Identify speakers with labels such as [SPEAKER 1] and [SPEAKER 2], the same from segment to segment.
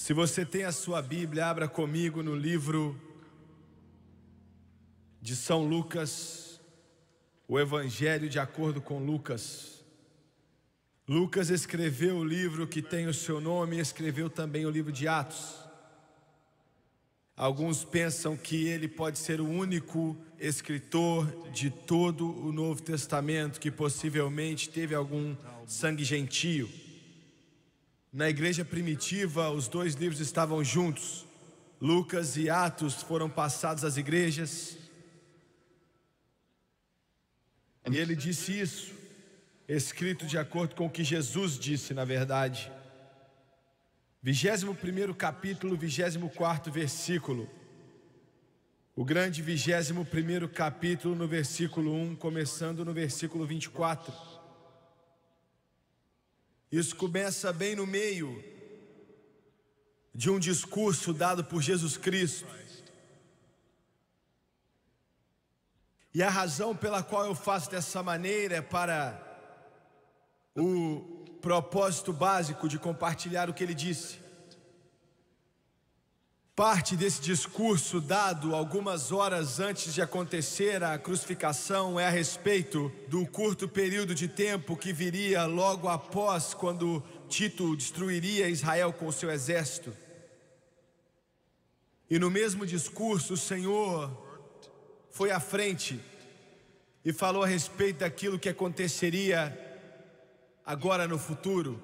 [SPEAKER 1] Se você tem a sua Bíblia, abra comigo no livro de São Lucas, o Evangelho de acordo com Lucas. Lucas escreveu o livro que tem o seu nome e escreveu também o livro de Atos. Alguns pensam que ele pode ser o único escritor de todo o Novo Testamento que possivelmente teve algum sangue gentio. Na igreja primitiva, os dois livros estavam juntos. Lucas e Atos foram passados às igrejas. E ele disse isso, escrito de acordo com o que Jesus disse, na verdade. 21º capítulo, 24º versículo. O grande 21º capítulo no versículo 1, começando no versículo 24. Isso começa bem no meio de um discurso dado por Jesus Cristo. E a razão pela qual eu faço dessa maneira é para o propósito básico de compartilhar o que ele disse. Parte desse discurso dado algumas horas antes de acontecer a crucificação é a respeito do curto período de tempo que viria logo após, quando Tito destruiria Israel com o seu exército. E no mesmo discurso o Senhor foi à frente e falou a respeito daquilo que aconteceria agora no futuro.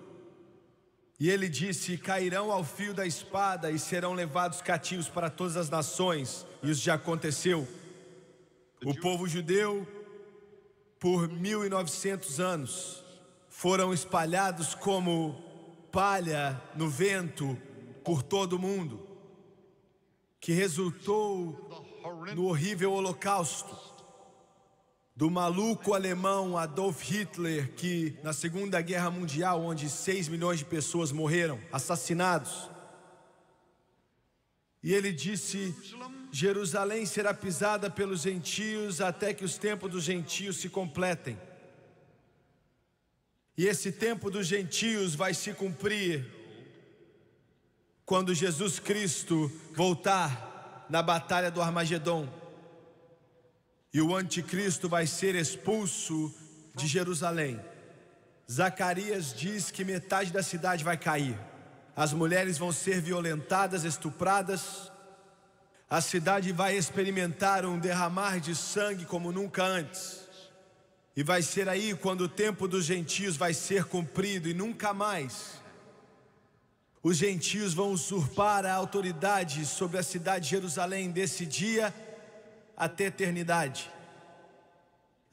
[SPEAKER 1] E ele disse: cairão ao fio da espada e serão levados cativos para todas as nações. Isso já aconteceu. O povo judeu, por 1900 anos, foram espalhados como palha no vento por todo o mundo, que resultou no horrível holocausto do maluco alemão Adolf Hitler, que na Segunda Guerra Mundial, onde 6 milhões de pessoas morreram, assassinados. E ele disse: Jerusalém será pisada pelos gentios até que os tempos dos gentios se completem. E esse tempo dos gentios vai se cumprir quando Jesus Cristo voltar na batalha do Armagedon. E o anticristo vai ser expulso de Jerusalém. Zacarias diz que metade da cidade vai cair. As mulheres vão ser violentadas, estupradas. A cidade vai experimentar um derramar de sangue como nunca antes. E vai ser aí quando o tempo dos gentios vai ser cumprido e nunca mais os gentios vão usurpar a autoridade sobre a cidade de Jerusalém desse dia até a eternidade.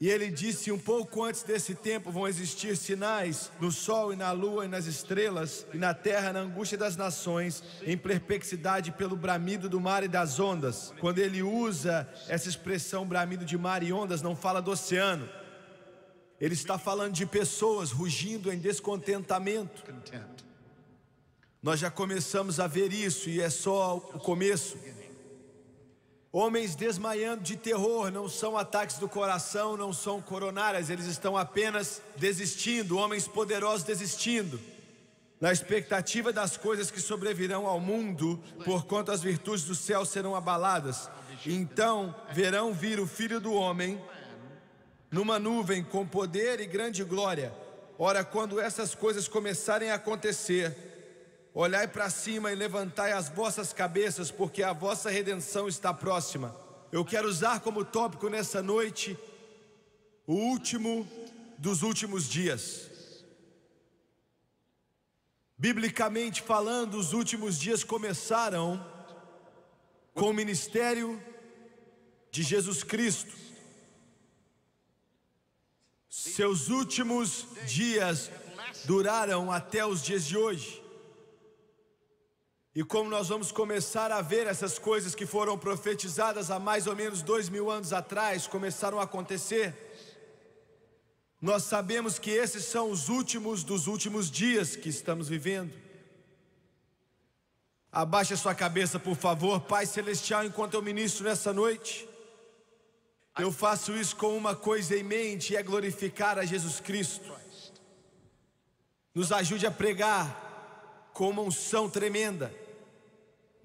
[SPEAKER 1] E ele disse: um pouco antes desse tempo vão existir sinais no sol e na lua e nas estrelas, e na terra, na angústia das nações, em perplexidade pelo bramido do mar e das ondas. Quando ele usa essa expressão bramido de mar e ondas, não fala do oceano. Ele está falando de pessoas rugindo em descontentamento. Nós já começamos a ver isso, e é só o começo. Homens desmaiando de terror, não são ataques do coração, não são coronárias, eles estão apenas desistindo. Homens poderosos desistindo, na expectativa das coisas que sobrevirão ao mundo, porquanto as virtudes do céu serão abaladas. Então verão vir o Filho do Homem numa nuvem com poder e grande glória. Ora, quando essas coisas começarem a acontecer, olhai para cima e levantai as vossas cabeças, porque a vossa redenção está próxima. Eu quero usar como tópico nessa noite o último dos últimos dias. Biblicamente falando, os últimos dias começaram com o ministério de Jesus Cristo. Seus últimos dias duraram até os dias de hoje. E como nós vamos começar a ver essas coisas que foram profetizadas há mais ou menos 2000 anos atrás, começaram a acontecer, nós sabemos que esses são os últimos dos últimos dias que estamos vivendo. Abaixe a sua cabeça, por favor. Pai Celestial, enquanto eu ministro nessa noite, eu faço isso com uma coisa em mente, e é glorificar a Jesus Cristo. Nos ajude a pregar com uma unção tremenda.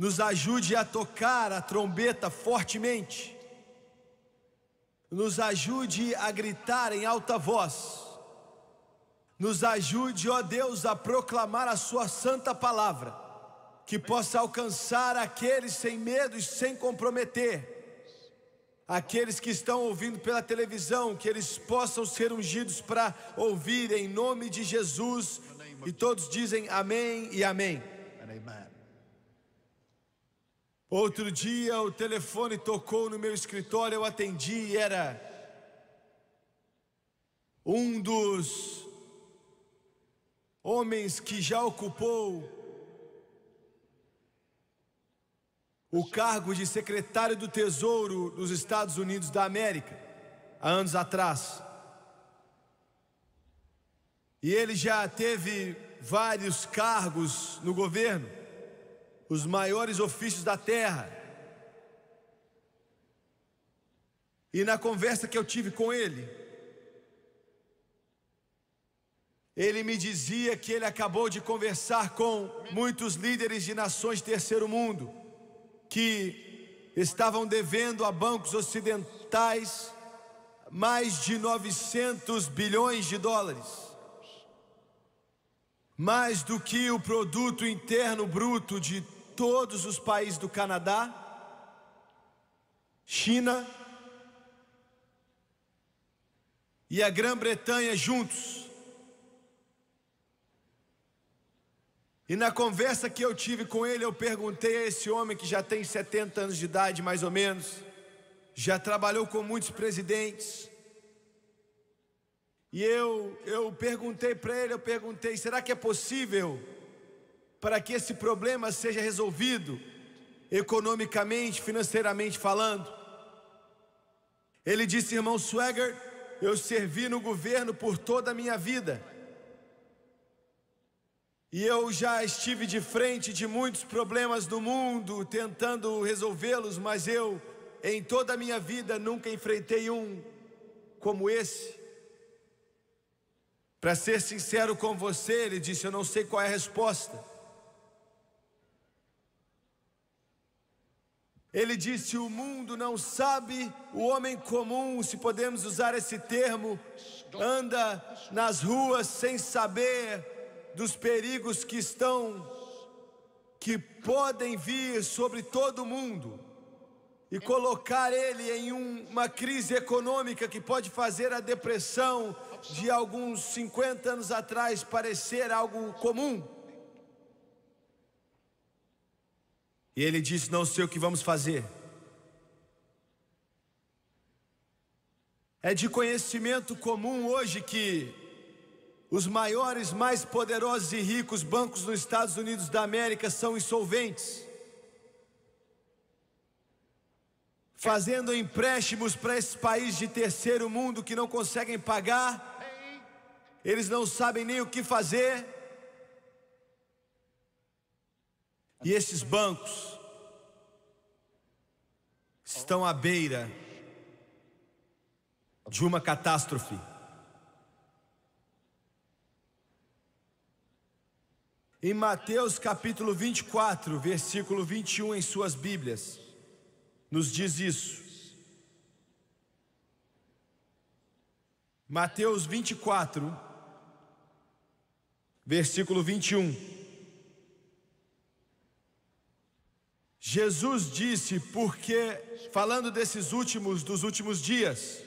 [SPEAKER 1] nos ajude a tocar a trombeta fortemente, nos ajude a gritar em alta voz, nos ajude, ó Deus, a proclamar a sua santa palavra, que possa alcançar aqueles sem medo e sem comprometer, aqueles que estão ouvindo pela televisão, que eles possam ser ungidos para ouvir em nome de Jesus, e todos dizem amém e amém. Outro dia o telefone tocou no meu escritório, eu atendi e era um dos homens que já ocupou o cargo de secretário do Tesouro dos Estados Unidos da América, há anos atrás. E ele já teve vários cargos no governo, os maiores ofícios da terra. E na conversa que eu tive com ele me dizia que ele acabou de conversar com muitos líderes de nações de terceiro mundo, que estavam devendo a bancos ocidentais mais de 900 bilhões de dólares. Mais do que o produto interno bruto de todos os países do Canadá, China e a Grã-Bretanha juntos. E na conversa que eu tive com ele, eu perguntei a esse homem que já tem 70 anos de idade, mais ou menos, já trabalhou com muitos presidentes, e eu perguntei para ele, será que é possível para que esse problema seja resolvido economicamente, financeiramente falando? Ele disse: irmão Swagger, eu servi no governo por toda a minha vida, e eu já estive de frente de muitos problemas do mundo, tentando resolvê-los, mas eu, em toda a minha vida, nunca enfrentei um como esse. Para ser sincero com você, ele disse, eu não sei qual é a resposta. Ele disse, o mundo não sabe, o homem comum, se podemos usar esse termo, anda nas ruas sem saber dos perigos que podem vir sobre todo mundo e colocar ele em uma crise econômica que pode fazer a depressão de alguns 50 anos atrás parecer algo comum. E ele disse, não sei o que vamos fazer. É de conhecimento comum hoje que os maiores, mais poderosos e ricos bancos nos Estados Unidos da América são insolventes, fazendo empréstimos para esses países de terceiro mundo que não conseguem pagar. Eles não sabem nem o que fazer. E esses bancos estão à beira de uma catástrofe. Em Mateus capítulo 24, versículo 21 em suas Bíblias, nos diz isso. Mateus 24, versículo 21. Jesus disse, porque, falando dos últimos dias,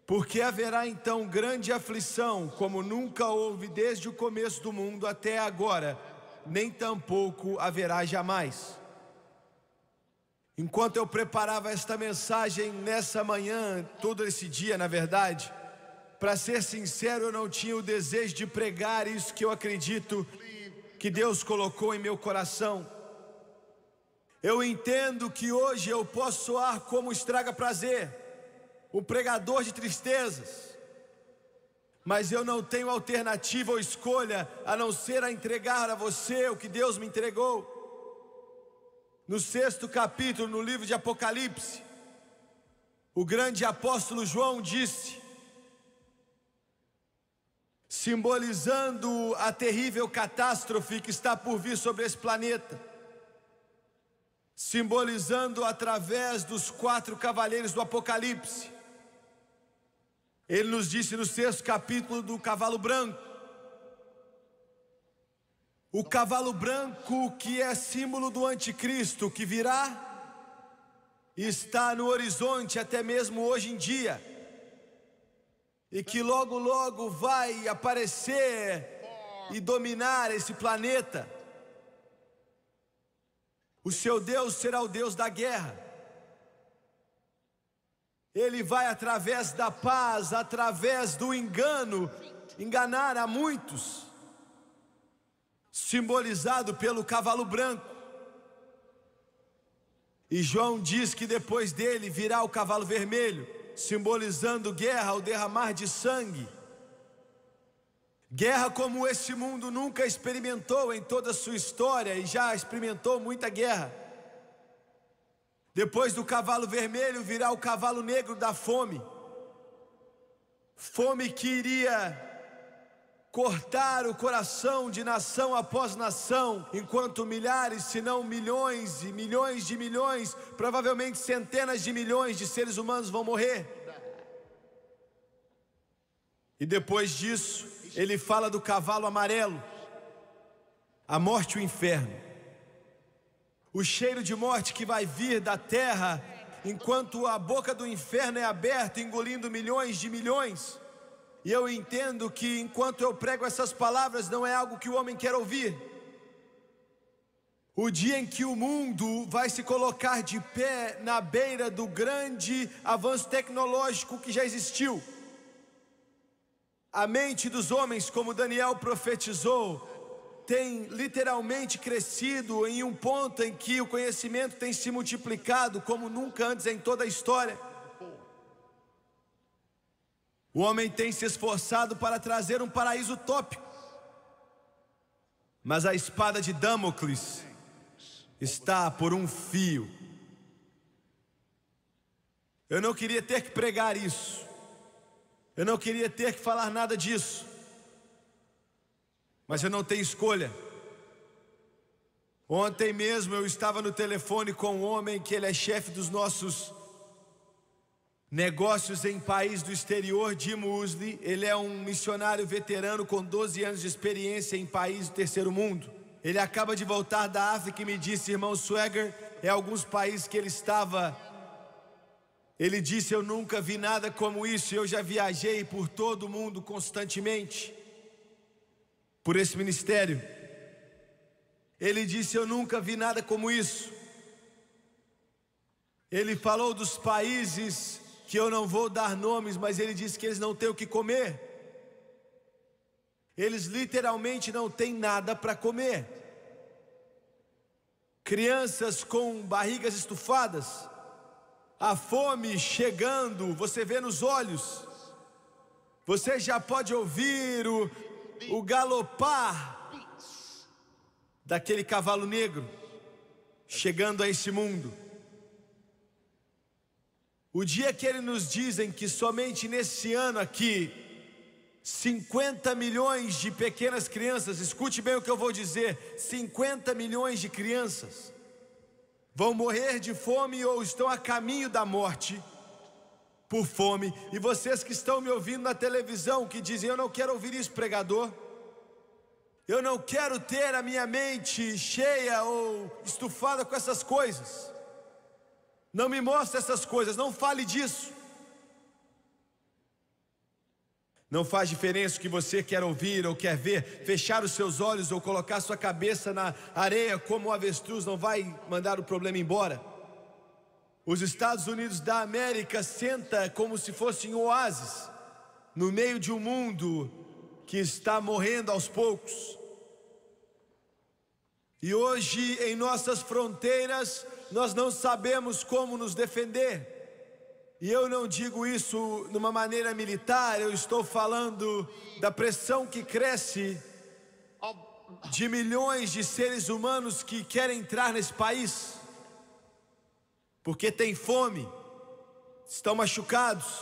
[SPEAKER 1] porque haverá então grande aflição, como nunca houve desde o começo do mundo até agora, nem tampouco haverá jamais. Enquanto eu preparava esta mensagem nessa manhã, todo esse dia na verdade, para ser sincero, eu não tinha o desejo de pregar isso que eu acredito que Deus colocou em meu coração. Eu entendo que hoje eu posso soar como estraga-prazer, o pregador de tristezas, mas eu não tenho alternativa ou escolha a não ser a entregar a você o que Deus me entregou. No 6º capítulo, no livro de Apocalipse, o grande apóstolo João disse, simbolizando a terrível catástrofe que está por vir sobre esse planeta, simbolizando através dos 4 cavaleiros do Apocalipse. Ele nos disse no 6º capítulo do cavalo branco. O cavalo branco, que é símbolo do anticristo que virá, está no horizonte até mesmo hoje em dia, e que logo logo vai aparecer e dominar esse planeta. O seu Deus será o Deus da guerra. Ele vai, através da paz, através do engano, enganar a muitos, simbolizado pelo cavalo branco. E João diz que depois dele virá o cavalo vermelho, simbolizando guerra, o derramar de sangue. Guerra como esse mundo nunca experimentou em toda a sua história, e já experimentou muita guerra. Depois do cavalo vermelho virá o cavalo negro da fome. Fome que iria cortar o coração de nação após nação, enquanto milhares, se não milhões e milhões de milhões, provavelmente centenas de milhões de seres humanos vão morrer. E depois disso, ele fala do cavalo amarelo, a morte e o inferno. O cheiro de morte que vai vir da terra, enquanto a boca do inferno é aberta, engolindo milhões de milhões. E eu entendo que enquanto eu prego essas palavras, não é algo que o homem quer ouvir. O dia em que o mundo vai se colocar de pé na beira do grande avanço tecnológico que já existiu. A mente dos homens, como Daniel profetizou, tem literalmente crescido em um ponto em que o conhecimento tem se multiplicado como nunca antes em toda a história. O homem tem se esforçado para trazer um paraíso utópico, mas a espada de Damocles está por um fio. Eu não queria ter que pregar isso, eu não queria ter que falar nada disso, mas eu não tenho escolha. Ontem mesmo eu estava no telefone com um homem que ele é chefe dos nossos negócios em país do exterior, Jim Usley. Ele é um missionário veterano com 12 anos de experiência em país do terceiro mundo. Ele acaba de voltar da África e me disse, irmão Swagger, alguns países que ele estava. Ele disse, eu nunca vi nada como isso. Eu já viajei por todo o mundo constantemente por esse ministério. Ele disse, eu nunca vi nada como isso. Ele falou dos países que eu não vou dar nomes, mas ele disse que eles não têm o que comer. Eles literalmente não têm nada para comer. Crianças com barrigas estufadas, a fome chegando, você vê nos olhos. Você já pode ouvir o galopar daquele cavalo negro chegando a esse mundo. O dia que eles nos dizem que somente nesse ano aqui 50 milhões de pequenas crianças, escute bem o que eu vou dizer, 50 milhões de crianças vão morrer de fome ou estão a caminho da morte por fome. E vocês que estão me ouvindo na televisão, que dizem, eu não quero ouvir isso, pregador, eu não quero ter a minha mente cheia ou estufada com essas coisas, não me mostre essas coisas, não fale disso. Não faz diferença o que você quer ouvir ou quer ver. Fechar os seus olhos ou colocar sua cabeça na areia como um avestruz não vai mandar o problema embora. Os Estados Unidos da América senta como se fosse um oásis no meio de um mundo que está morrendo aos poucos. E hoje em nossas fronteiras nós não sabemos como nos defender. E eu não digo isso de uma maneira militar, eu estou falando da pressão que cresce de milhões de seres humanos que querem entrar nesse país, porque tem fome, estão machucados,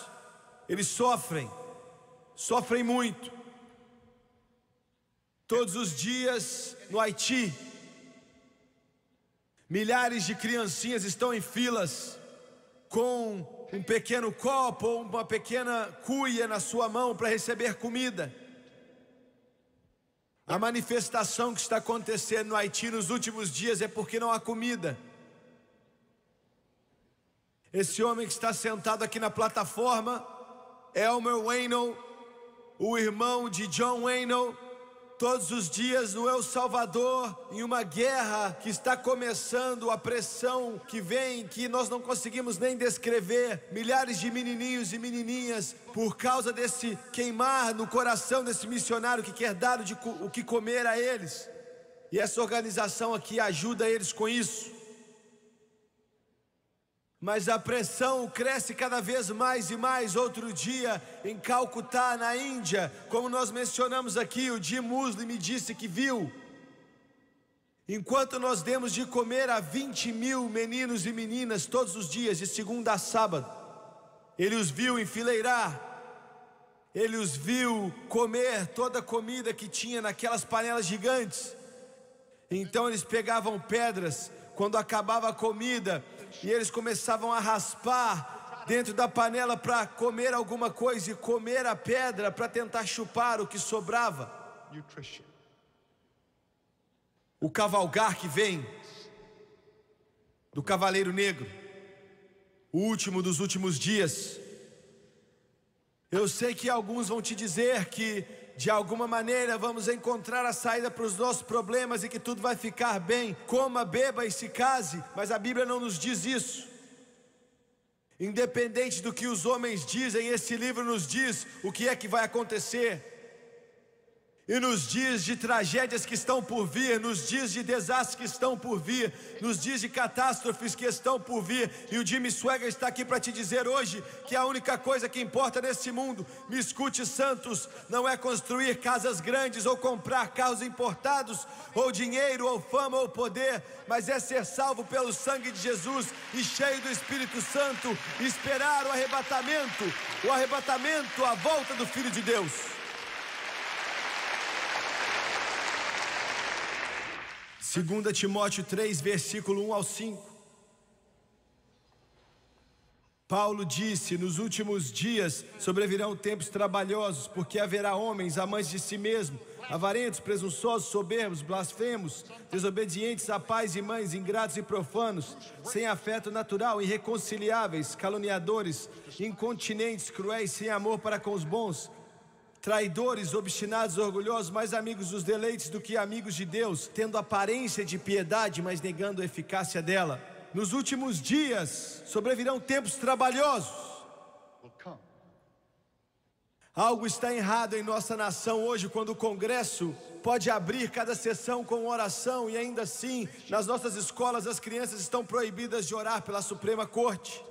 [SPEAKER 1] eles sofrem muito. Todos os dias no Haiti, Milhares de criancinhas estão em filas com um pequeno copo ou uma pequena cuia na sua mão para receber comida. A manifestação que está acontecendo no Haiti nos últimos dias é porque não há comida. Esse homem que está sentado aqui na plataforma, Elmer Wayno, o irmão de John Wayno, todos os dias no El Salvador, em uma guerra que está começando, a pressão que vem, que nós não conseguimos nem descrever, milhares de menininhos e menininhas, por causa desse queimar no coração desse missionário que quer dar o que comer a eles. E essa organização aqui ajuda eles com isso. Mas a pressão cresce cada vez mais e mais. Outro dia, em Calcutá, na Índia, como nós mencionamos aqui, o Jim Muslim me disse que viu, enquanto nós demos de comer a 20 mil meninos e meninas todos os dias, de segunda a sábado, ele os viu enfileirar, ele os viu comer toda a comida que tinha naquelas panelas gigantes. Então eles pegavam pedras, quando acabava a comida, e eles começavam a raspar dentro da panela para comer alguma coisa e comer a pedra para tentar chupar o que sobrava. O cavalgar que vem do Cavaleiro Negro, o último dos últimos dias. Eu sei que alguns vão te dizer que de alguma maneira vamos encontrar a saída para os nossos problemas e que tudo vai ficar bem. Coma, beba e se case, mas a Bíblia não nos diz isso. Independente do que os homens dizem, esse livro nos diz o que é que vai acontecer. E nos dias de tragédias que estão por vir, nos dias de desastres que estão por vir, nos dias de catástrofes que estão por vir. E o Jimmy Swaggart está aqui para te dizer hoje que a única coisa que importa nesse mundo, me escute, santos, não é construir casas grandes ou comprar carros importados, ou dinheiro, ou fama, ou poder, mas é ser salvo pelo sangue de Jesus e cheio do Espírito Santo, e esperar o arrebatamento, a volta do Filho de Deus. 2 Timóteo 3, versículo 1 ao 5. Paulo disse: nos últimos dias sobrevirão tempos trabalhosos, porque haverá homens amantes de si mesmo, avarentos, presunçosos, soberbos, blasfemos, desobedientes a pais e mães, ingratos e profanos, sem afeto natural, irreconciliáveis, caluniadores, incontinentes, cruéis, sem amor para com os bons, traidores, obstinados, orgulhosos, mais amigos dos deleites do que amigos de Deus, tendo aparência de piedade, mas negando a eficácia dela. Nos últimos dias sobrevirão tempos trabalhosos. Algo está errado em nossa nação hoje, quando o Congresso pode abrir cada sessão com oração, e ainda assim, nas nossas escolas, as crianças estão proibidas de orar pela Suprema Corte.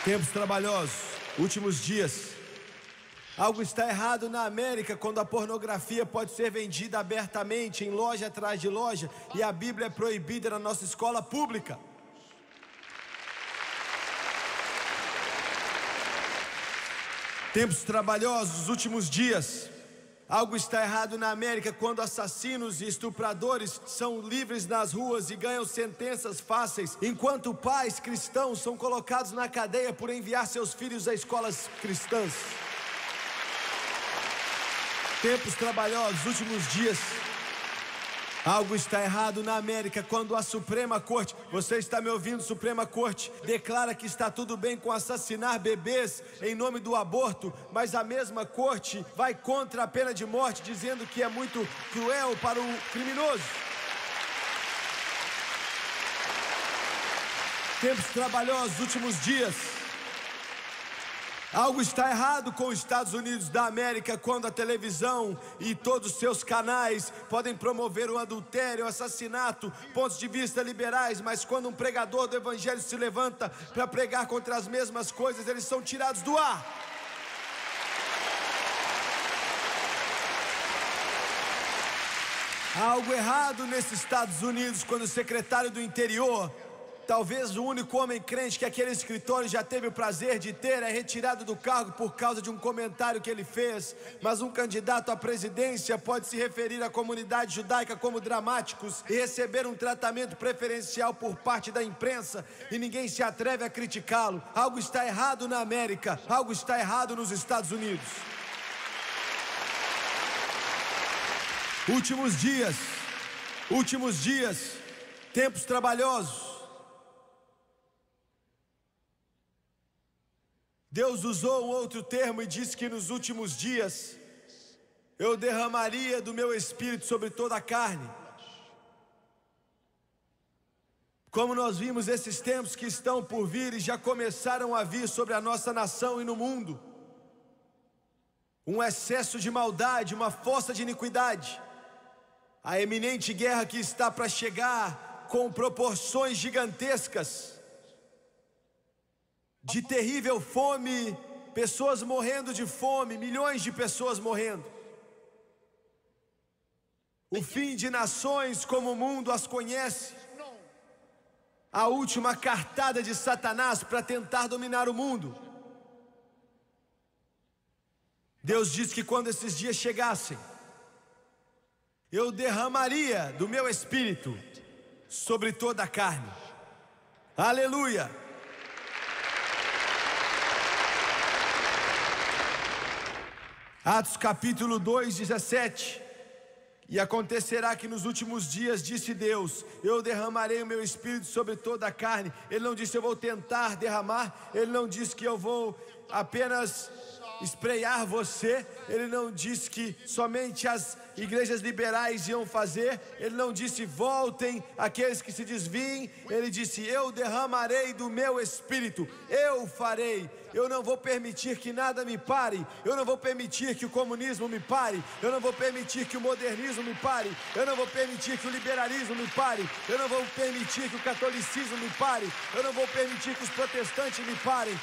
[SPEAKER 1] Tempos trabalhosos, últimos dias. Algo está errado na América quando a pornografia pode ser vendida abertamente, em loja atrás de loja, e a Bíblia é proibida na nossa escola pública. Tempos trabalhosos, últimos dias. Algo está errado na América quando assassinos e estupradores são livres nas ruas e ganham sentenças fáceis, enquanto pais cristãos são colocados na cadeia por enviar seus filhos a escolas cristãs. Tempos trabalhosos, últimos dias. Algo está errado na América quando a Suprema Corte, você está me ouvindo, Suprema Corte, declara que está tudo bem com assassinar bebês em nome do aborto, mas a mesma corte vai contra a pena de morte, dizendo que é muito cruel para o criminoso. Tempos trabalhosos, últimos dias. Algo está errado com os Estados Unidos da América quando a televisão e todos os seus canais podem promover o adultério, o assassinato, pontos de vista liberais, mas quando um pregador do evangelho se levanta para pregar contra as mesmas coisas, eles são tirados do ar. Há algo errado nesses Estados Unidos quando o secretário do interior Talvez o único homem crente que aquele escritório já teve o prazer de ter é retirado do cargo por causa de um comentário que ele fez. Mas um candidato à presidência pode se referir à comunidade judaica como dramáticos e receber um tratamento preferencial por parte da imprensa e ninguém se atreve a criticá-lo. Algo está errado na América, algo está errado nos Estados Unidos. Últimos dias, tempos trabalhosos. Deus usou um outro termo e disse que nos últimos dias eu derramaria do meu espírito sobre toda a carne. Como nós vimos esses tempos que estão por vir e já começaram a vir sobre a nossa nação e no mundo, um excesso de maldade, uma fossa de iniquidade, a eminente guerra que está para chegar com proporções gigantescas, de terrível fome, pessoas morrendo de fome, milhões de pessoas morrendo. O fim de nações como o mundo as conhece. A última cartada de Satanás para tentar dominar o mundo. Deus disse que quando esses dias chegassem, eu derramaria do meu espírito sobre toda a carne. Aleluia! Atos capítulo 2, 17. E acontecerá que nos últimos dias, disse Deus, eu derramarei o meu espírito sobre toda a carne. Ele não disse eu vou tentar derramar, ele não disse que eu vou apenas esprear você, ele não disse que somente as igrejas liberais iam fazer, ele não disse voltem aqueles que se desviem, ele disse eu derramarei do meu espírito, eu farei. Eu não vou permitir que nada me pare. Eu não vou permitir que o comunismo me pare. Eu não vou permitir que o modernismo me pare. Eu não vou permitir que o liberalismo me pare. Eu não vou permitir que o catolicismo me pare. Eu não vou permitir que os protestantes me parem.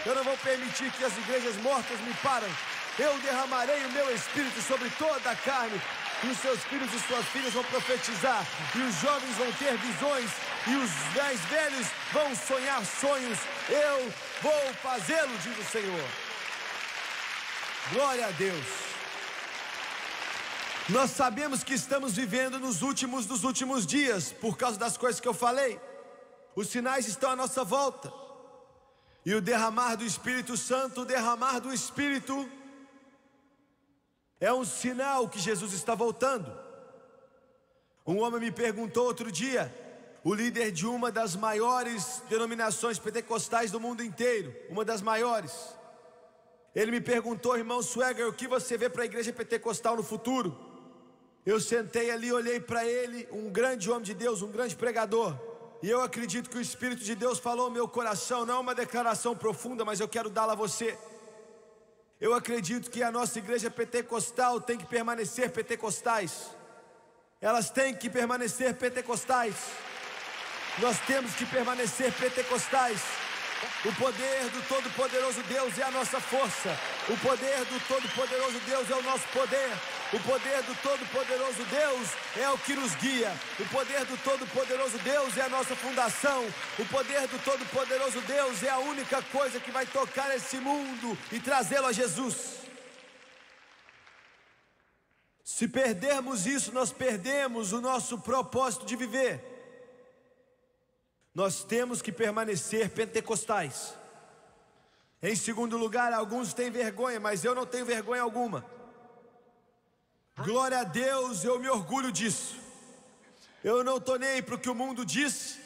[SPEAKER 1] Eu não vou permitir que as igrejas mortas me parem. Eu derramarei o meu espírito sobre toda a carne. E os seus filhos e suas filhas vão profetizar. E os jovens vão ter visões. E os mais velhos vão sonhar sonhos. Eu vou fazê-lo, diz o Senhor. Glória a Deus. Nós sabemos que estamos vivendo nos últimos dos últimos dias, por causa das coisas que eu falei. Os sinais estão à nossa volta. E o derramar do Espírito Santo, o derramar do Espírito, é um sinal que Jesus está voltando. Um homem me perguntou outro dia, o líder de uma das maiores denominações pentecostais do mundo inteiro, uma das maiores. Ele me perguntou, irmão Swagger, o que você vê para a igreja pentecostal no futuro? Eu sentei ali, olhei para ele, um grande homem de Deus, um grande pregador. E eu acredito que o Espírito de Deus falou no meu coração, não é uma declaração profunda, mas eu quero dá-la a você. Eu acredito que a nossa igreja pentecostal tem que permanecer pentecostais. Elas têm que permanecer pentecostais. Nós temos que permanecer pentecostais. O poder do Todo-Poderoso Deus é a nossa força. O poder do Todo-Poderoso Deus é o nosso poder. O poder do Todo-Poderoso Deus é o que nos guia. O poder do Todo-Poderoso Deus é a nossa fundação. O poder do Todo-Poderoso Deus é a única coisa que vai tocar esse mundo e trazê-lo a Jesus. Se perdermos isso, nós perdemos o nosso propósito de viver. Nós temos que permanecer pentecostais. Em segundo lugar, alguns têm vergonha, mas eu não tenho vergonha alguma. Glória a Deus, eu me orgulho disso. Eu não estou nem aí para o que o mundo diz.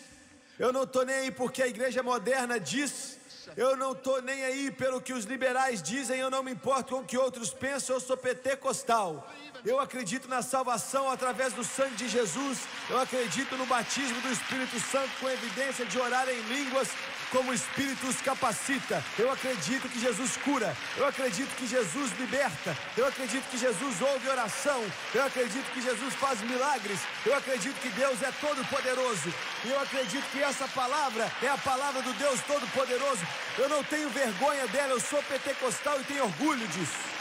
[SPEAKER 1] Eu não estou nem aí porque a igreja moderna diz. Eu não estou nem aí pelo que os liberais dizem. Eu não me importo com o que outros pensam. Eu sou pentecostal. Eu acredito na salvação através do sangue de Jesus. Eu acredito no batismo do Espírito Santo com evidência de orar em línguas como o Espírito os capacita. Eu acredito que Jesus cura. Eu acredito que Jesus liberta. Eu acredito que Jesus ouve oração. Eu acredito que Jesus faz milagres. Eu acredito que Deus é todo poderoso. E eu acredito que essa palavra é a palavra do Deus todo poderoso. Eu não tenho vergonha dela. Eu sou pentecostal e tenho orgulho disso.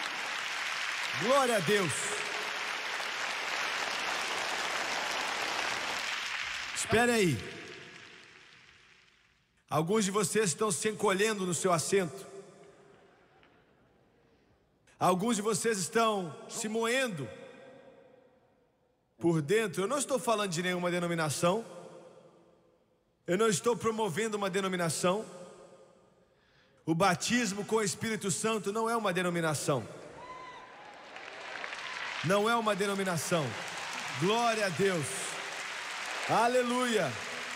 [SPEAKER 1] Glória a Deus. Espere aí. Alguns de vocês estão se encolhendo no seu assento. Alguns de vocês estão se moendo por dentro. Eu não estou falando de nenhuma denominação. Eu não estou promovendo uma denominação. O batismo com o Espírito Santo não é uma denominação. Não é uma denominação. Glória a Deus. Aleluia.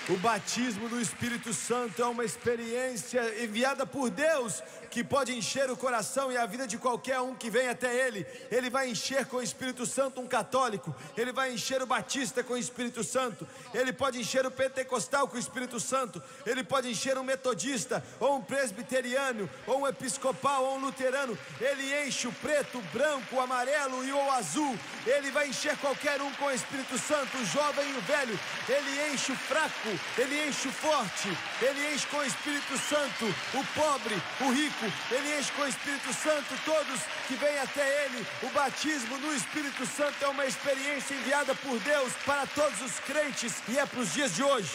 [SPEAKER 1] O batismo do Espírito Santo é uma experiência enviada por Deus, que pode encher o coração e a vida de qualquer um que vem até Ele. Ele vai encher com o Espírito Santo um católico. Ele vai encher o batista com o Espírito Santo. Ele pode encher o pentecostal com o Espírito Santo. Ele pode encher um metodista, ou um presbiteriano, ou um episcopal, ou um luterano. Ele enche o preto, o branco, o amarelo e o azul. Ele vai encher qualquer um com o Espírito Santo, o jovem e o velho. Ele enche o fraco, ele enche o forte. Ele enche com o Espírito Santo o pobre, o rico. Ele enche com o Espírito Santo todos que vêm até Ele. O batismo no Espírito Santo é uma experiência enviada por Deus para todos os crentes, e é para os dias de hoje.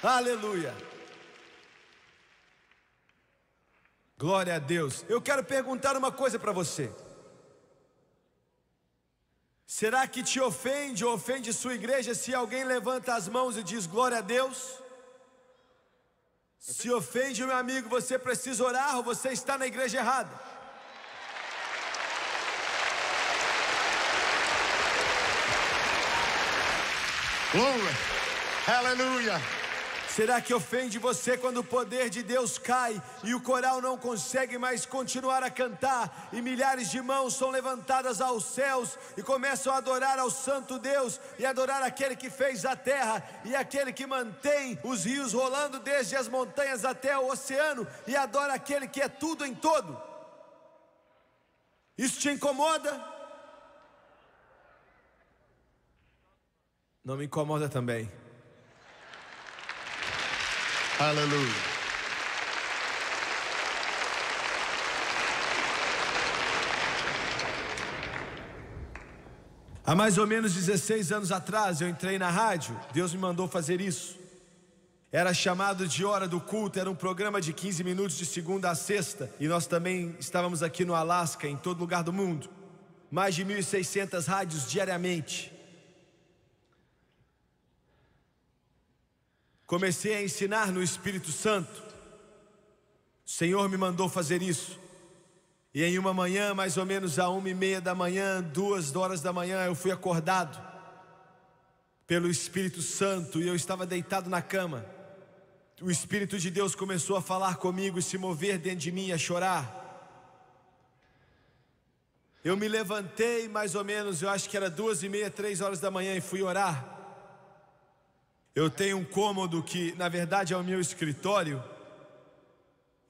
[SPEAKER 1] Aleluia. Glória a Deus. Eu quero perguntar uma coisa para você. Será que te ofende ou ofende sua igreja se alguém levanta as mãos e diz glória a Deus? Se ofende, meu amigo, você precisa orar ou você está na igreja errada.
[SPEAKER 2] Glory. Hallelujah.
[SPEAKER 1] Será que ofende você quando o poder de Deus cai e o coral não consegue mais continuar a cantar, e milhares de mãos são levantadas aos céus e começam a adorar ao santo Deus e adorar aquele que fez a terra e aquele que mantém os rios rolando desde as montanhas até o oceano, e adora aquele que é tudo em todo? Isso te incomoda? Não me incomoda também.
[SPEAKER 2] Hallelujah.
[SPEAKER 1] Há mais ou menos 16 anos atrás eu entrei na rádio. Deus me mandou fazer isso. Era chamado de Hora do Culto. Era um programa de 15 minutos de segunda a sexta. E nós também estávamos aqui no Alasca, em todo lugar do mundo. Mais de 1.600 rádios diariamente. Comecei a ensinar no Espírito Santo. O Senhor me mandou fazer isso. E em uma manhã, mais ou menos a 1h30 da manhã, 2 horas da manhã, eu fui acordado pelo Espírito Santo e eu estava deitado na cama. O Espírito de Deus começou a falar comigo e se mover dentro de mim, a chorar. Eu me levantei mais ou menos, eu acho que era 2h30, 3 horas da manhã, e fui orar. Eu tenho um cômodo que na verdade é o meu escritório,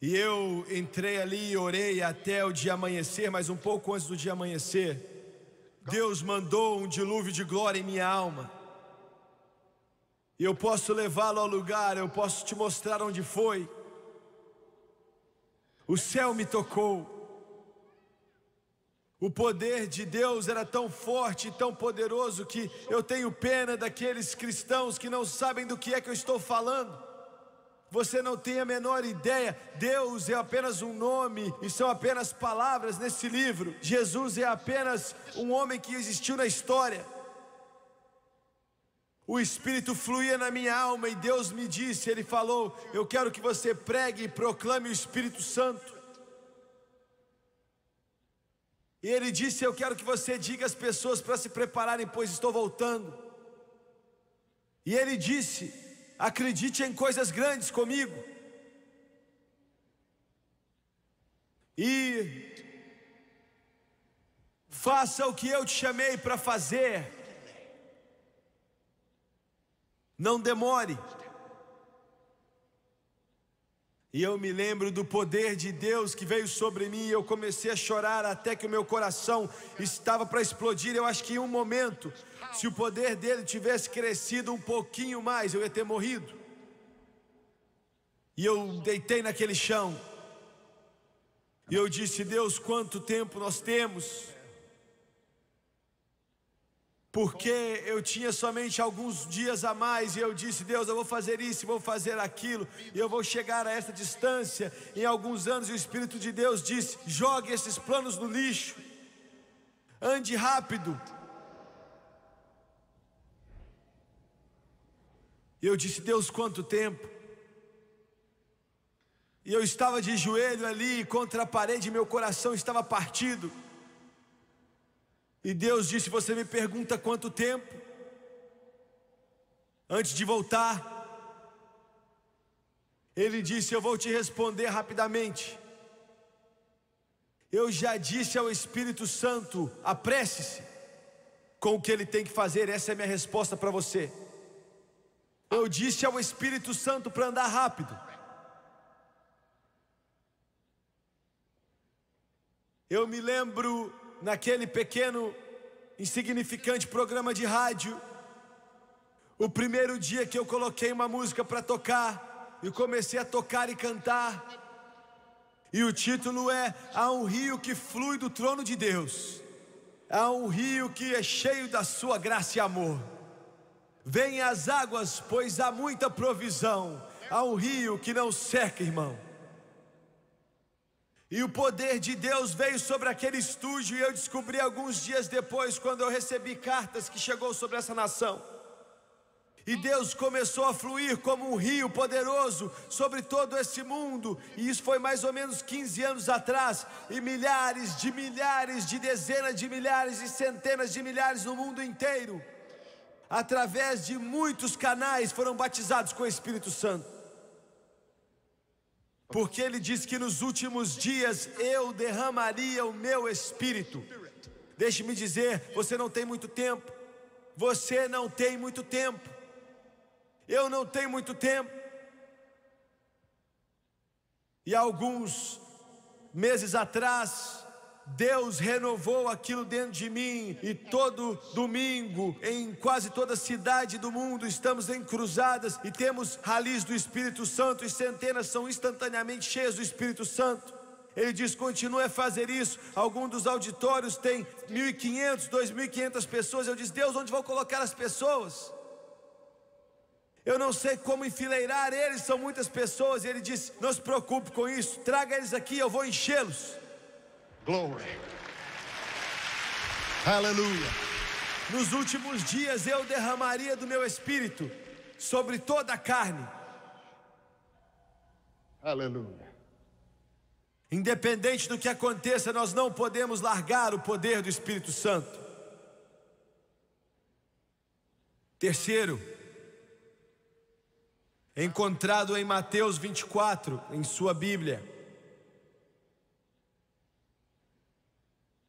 [SPEAKER 1] e eu entrei ali e orei até o dia amanhecer. Mas um pouco antes do dia amanhecer, Deus mandou um dilúvio de glória em minha alma. E eu posso levá-lo ao lugar, eu posso te mostrar onde foi. O céu me tocou. O poder de Deus era tão forte e tão poderoso que eu tenho pena daqueles cristãos que não sabem do que é que eu estou falando. Você não tem a menor ideia. Deus é apenas um nome e são apenas palavras nesse livro. Jesus é apenas um homem que existiu na história. O Espírito fluía na minha alma e Deus me disse, Ele falou: eu quero que você pregue e proclame o Espírito Santo. E Ele disse: eu quero que você diga às pessoas para se prepararem, pois estou voltando. E Ele disse: acredite em coisas grandes comigo. E faça o que eu te chamei para fazer. Não demore. E eu me lembro do poder de Deus que veio sobre mim, e eu comecei a chorar até que o meu coração estava para explodir. Eu acho que em um momento, se o poder dele tivesse crescido um pouquinho mais, eu ia ter morrido. E eu deitei naquele chão, e eu disse: Deus, quanto tempo nós temos porque eu tinha somente alguns dias a mais, e eu disse: Deus, eu vou fazer isso, vou fazer aquilo, e eu vou chegar a essa distância em alguns anos. E o Espírito de Deus disse: jogue esses planos no lixo, ande rápido. E eu disse: Deus, quanto tempo? E eu estava de joelho ali contra a parede, meu coração estava partido. E Deus disse: você me pergunta quanto tempo? Antes de voltar, Ele disse: eu vou te responder rapidamente. Eu já disse ao Espírito Santo: apresse-se com o que Ele tem que fazer. Essa é a minha resposta para você. Eu disse ao Espírito Santo para andar rápido. Eu me lembro naquele pequeno, insignificante programa de rádio, o primeiro dia que eu coloquei uma música para tocar, e comecei a tocar e cantar, e o título é: há um rio que flui do trono de Deus, há um rio que é cheio da sua graça e amor. Vem as águas, pois há muita provisão, há um rio que não seca, irmão. E o poder de Deus veio sobre aquele estúdio, e eu descobri alguns dias depois, quando eu recebi cartas que chegou sobre essa nação. E Deus começou a fluir como um rio poderoso sobre todo esse mundo. E isso foi mais ou menos 15 anos atrás. E milhares, de dezenas de milhares e centenas de milhares no mundo inteiro, através de muitos canais, foram batizados com o Espírito Santo. Porque Ele disse que nos últimos dias eu derramaria o meu Espírito. Deixe-me dizer, você não tem muito tempo. Você não tem muito tempo. Eu não tenho muito tempo. E alguns meses atrás, Deus renovou aquilo dentro de mim, e todo domingo, em quase toda cidade do mundo, estamos em cruzadas e temos ralis do Espírito Santo, e centenas são instantaneamente cheias do Espírito Santo. Ele diz: continue a fazer isso. Alguns dos auditórios têm 1.500, 2.500 pessoas. Eu disse: Deus, onde vou colocar as pessoas? Eu não sei como enfileirar eles, são muitas pessoas. E Ele disse: não se preocupe com isso, traga eles aqui, eu vou enchê-los.
[SPEAKER 2] Glory. Hallelujah.
[SPEAKER 1] Nos últimos dias eu derramaria do meu Espírito sobre toda a carne.
[SPEAKER 2] Hallelujah.
[SPEAKER 1] Independente do que aconteça, nós não podemos largar o poder do Espírito Santo. Terceiro, encontrado em Mateus 24, em sua Bíblia.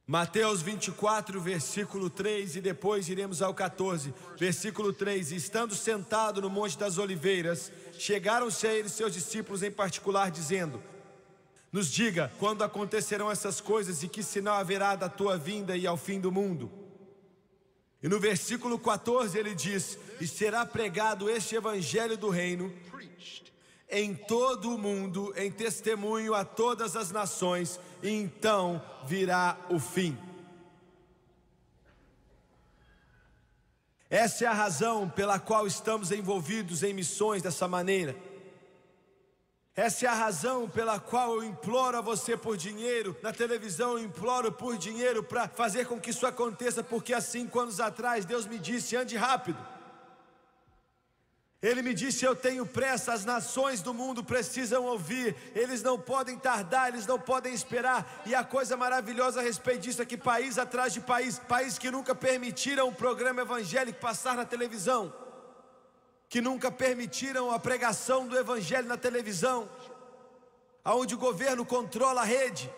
[SPEAKER 1] Mateus 24, versículo 3, e depois iremos ao 14. Versículo 3: estando sentado no Monte das Oliveiras, chegaram-se a ele seus discípulos em particular, dizendo: nos diga quando acontecerão essas coisas, e que sinal haverá da tua vinda e ao fim do mundo. E no versículo 14 ele diz: e será pregado este evangelho do reino em todo o mundo, em testemunho a todas as nações, e então virá o fim. Essa é a razão pela qual estamos envolvidos em missões dessa maneira. Essa é a razão pela qual eu imploro a você por dinheiro. Na televisão eu imploro por dinheiro para fazer com que isso aconteça, porque há 5 anos atrás Deus me disse: ande rápido. Ele me disse: eu tenho pressa, as nações do mundo precisam ouvir, eles não podem tardar, eles não podem esperar. E a coisa maravilhosa a respeito disso é que país atrás de país, países que nunca permitiram um programa evangélico passar na televisão, que nunca permitiram a pregação do evangelho na televisão, aonde o governo controla a rede,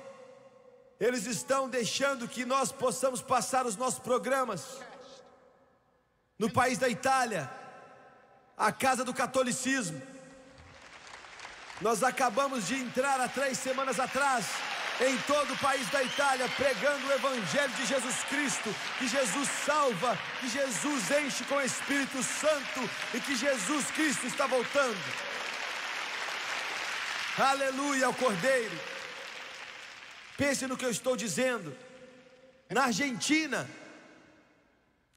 [SPEAKER 1] eles estão deixando que nós possamos passar os nossos programas. No país da Itália, a casa do catolicismo, nós acabamos de entrar há 3 semanas atrás em todo o país da Itália, pregando o evangelho de Jesus Cristo, que Jesus salva, que Jesus enche com o Espírito Santo e que Jesus Cristo está voltando. Aleluia ao Cordeiro. Pense no que eu estou dizendo. Na Argentina,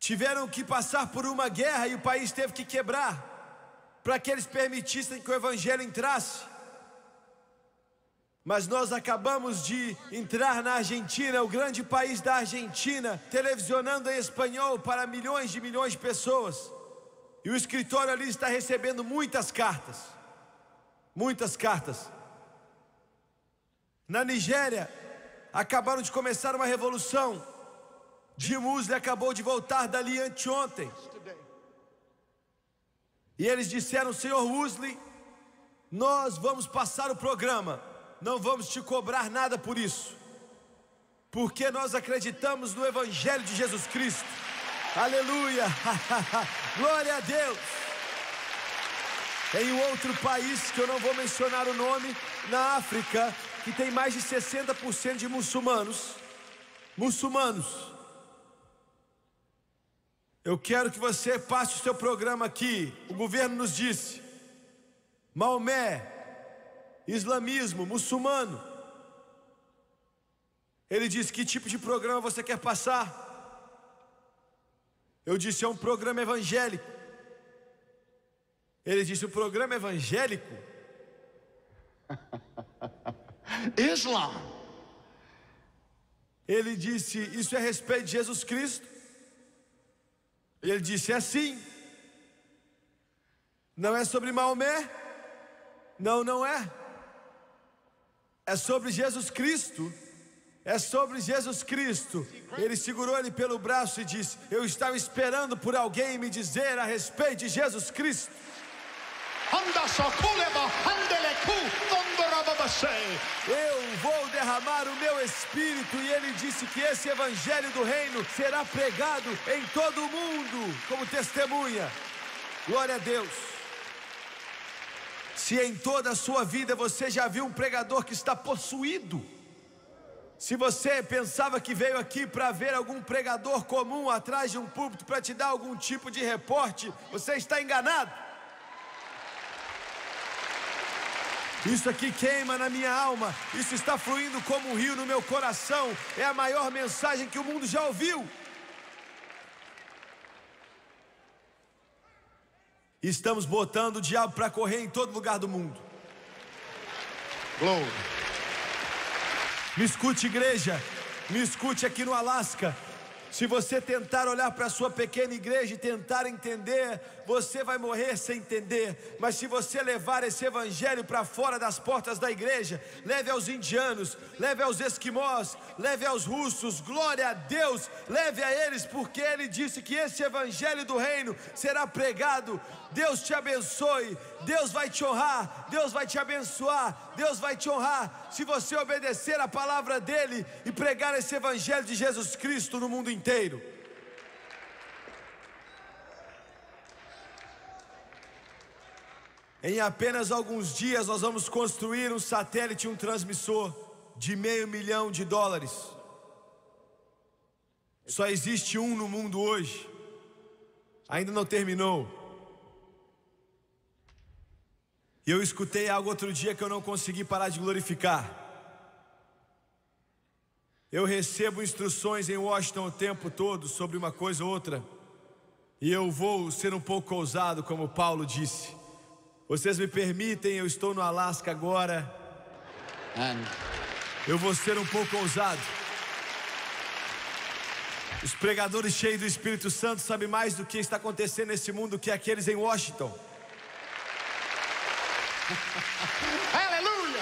[SPEAKER 1] tiveram que passar por uma guerra e o país teve que quebrar para que eles permitissem que o evangelho entrasse. Mas nós acabamos de entrar na Argentina, o grande país da Argentina, televisionando em espanhol para milhões de pessoas. E o escritório ali está recebendo muitas cartas. Muitas cartas. Na Nigéria, acabaram de começar uma revolução. Jim Moseley acabou de voltar dali anteontem. E eles disseram: Senhor Moseley, nós vamos passar o programa, não vamos te cobrar nada por isso, porque nós acreditamos no Evangelho de Jesus Cristo. Aleluia! Glória a Deus! Em um outro país, que eu não vou mencionar o nome, na África, que tem mais de 60% de muçulmanos. Eu quero que você passe o seu programa aqui. O governo nos disse: Maomé, islamismo, muçulmano. Ele disse: que tipo de programa você quer passar? Eu disse: é um programa evangélico. Ele disse: o programa evangélico?
[SPEAKER 2] Islam.
[SPEAKER 1] Ele disse: isso é a respeito de Jesus Cristo? Ele disse: é sim. Não é sobre Maomé? Não, não é. É sobre Jesus Cristo. É sobre Jesus Cristo. Ele segurou ele pelo braço e disse: eu estava esperando por alguém me dizer a respeito de Jesus Cristo. Eu vou derramar o meu espírito. E ele disse que esse evangelho do reino será pregado em todo o mundo como testemunha. Glória a Deus. Se em toda a sua vida você já viu um pregador que está possuído, se você pensava que veio aqui para ver algum pregador comum atrás de um púlpito para te dar algum tipo de reporte, você está enganado. Isso aqui queima na minha alma, isso está fluindo como um rio no meu coração. É a maior mensagem que o mundo já ouviu. E estamos botando o diabo para correr em todo lugar do mundo.
[SPEAKER 2] Glory.
[SPEAKER 1] Me escute, igreja, me escute aqui no Alasca. Se você tentar olhar para a sua pequena igreja e tentar entender, você vai morrer sem entender. Mas se você levar esse evangelho para fora das portas da igreja, leve aos indianos, leve aos esquimós, leve aos russos, glória a Deus, leve a eles, porque ele disse que esse evangelho do reino será pregado. Deus te abençoe, Deus vai te honrar, Deus vai te abençoar, Deus vai te honrar, se você obedecer a palavra dele e pregar esse evangelho de Jesus Cristo no mundo inteiro. Em apenas alguns dias nós vamos construir um satélite, um transmissor de $500 milhão. Só existe um no mundo hoje, ainda não terminou. E eu escutei algo outro dia que eu não consegui parar de glorificar. Eu recebo instruções em Washington o tempo todo sobre uma coisa ou outra, e eu vou ser um pouco ousado, como Paulo disse. Vocês me permitem, eu estou no Alasca agora. Eu vou ser um pouco ousado. Os pregadores cheios do Espírito Santo sabem mais do que está acontecendo nesse mundo que aqueles em Washington.
[SPEAKER 2] Aleluia!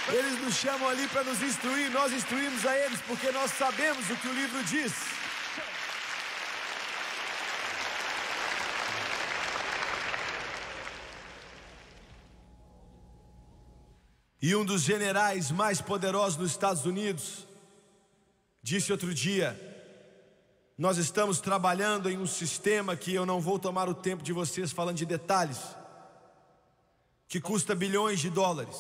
[SPEAKER 1] Eles nos chamam ali para nos instruir, nós instruímos a eles porque nós sabemos o que o livro diz. E um dos generais mais poderosos dos Estados Unidos disse outro dia: nós estamos trabalhando em um sistema que eu não vou tomar o tempo de vocês falando de detalhes, que custa bilhões de dólares.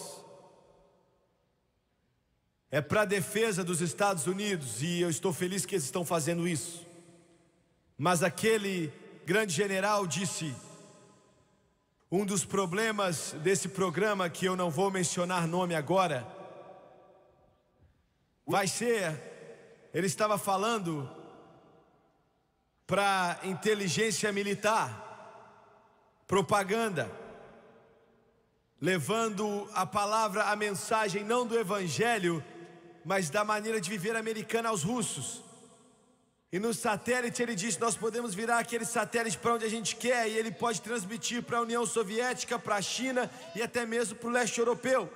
[SPEAKER 1] É para a defesa dos Estados Unidos e eu estou feliz que eles estão fazendo isso. Mas aquele grande general disse: um dos problemas desse programa, que eu não vou mencionar nome agora, vai ser, ele estava falando para inteligência militar, propaganda, levando a palavra, a mensagem não do evangelho, mas da maneira de viver americana aos russos. E no satélite ele disse: nós podemos virar aquele satélite para onde a gente quer, e ele pode transmitir para a União Soviética, para a China e até mesmo para o leste europeu.